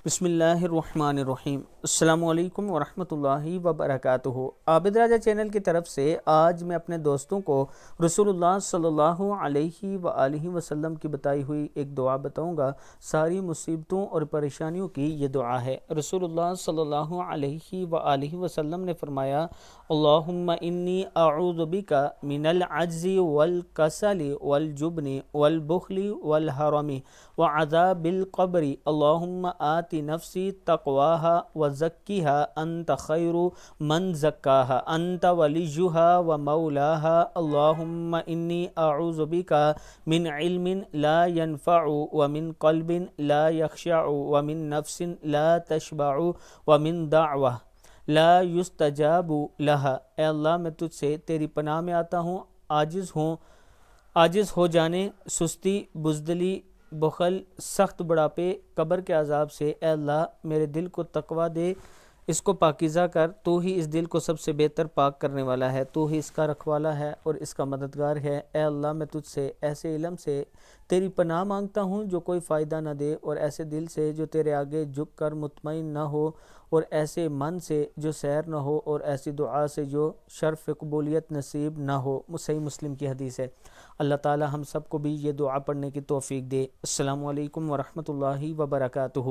بسم اللہ الرحمن الرحیم۔ السلام علیکم ورحمۃ اللہ وبرکاتہ۔ عابد راجہ چینل کی طرف سے آج میں اپنے دوستوں کو رسول اللہ صلی اللہ علیہ وآلہ وسلم کی بتائی ہوئی ایک دعا بتاؤں گا۔ ساری مصیبتوں اور پریشانیوں کی یہ دعا ہے۔ رسول اللہ صلی اللہ علیہ وآلہ وسلم نے فرمایا، اللہم انی اعوذ بک من العجز والکسل والجبن والبخل والحرم وعذاب القبر، اللہم آت نفسی تقواها وزکیها انت خیر من زکاها انت ولیها ومولاها، اللہم انی اعوذ بک من علم لا ينفع ومن قلب لا يخشع ومن نفس لا تشبع ومن دعوة لا يستجاب لها۔ اے اللہ، میں تجھ سے تیری پناہ میں آتا ہوں، عاجز ہو جانے، سستی، بزدلی، بخل، سخت بڑھاپے، قبر کے عذاب سے۔ اے اللہ، میرے دل کو تقوی دے، اس کو پاکیزہ کر۔ تو ہی اس دل کو سب سے بہتر پاک کرنے والا ہے، تو ہی اس کا رکھوالا ہے اور اس کا مددگار ہے۔ اے اللہ، میں تجھ سے ایسے علم سے تیری پناہ مانگتا ہوں جو کوئی فائدہ نہ دے، اور ایسے دل سے جو تیرے آگے جھک کر مطمئن نہ ہو، اور ایسے من سے جو سیر نہ ہو، اور ایسی دعا سے جو شرف قبولیت نصیب نہ ہو۔ صحیح مسلم کی حدیث ہے۔ اللہ تعالی ہم سب کو بھی یہ دعا پڑھنے کی توفیق دے۔ السلام علیکم ورحمۃ اللہ وبرکاتہ۔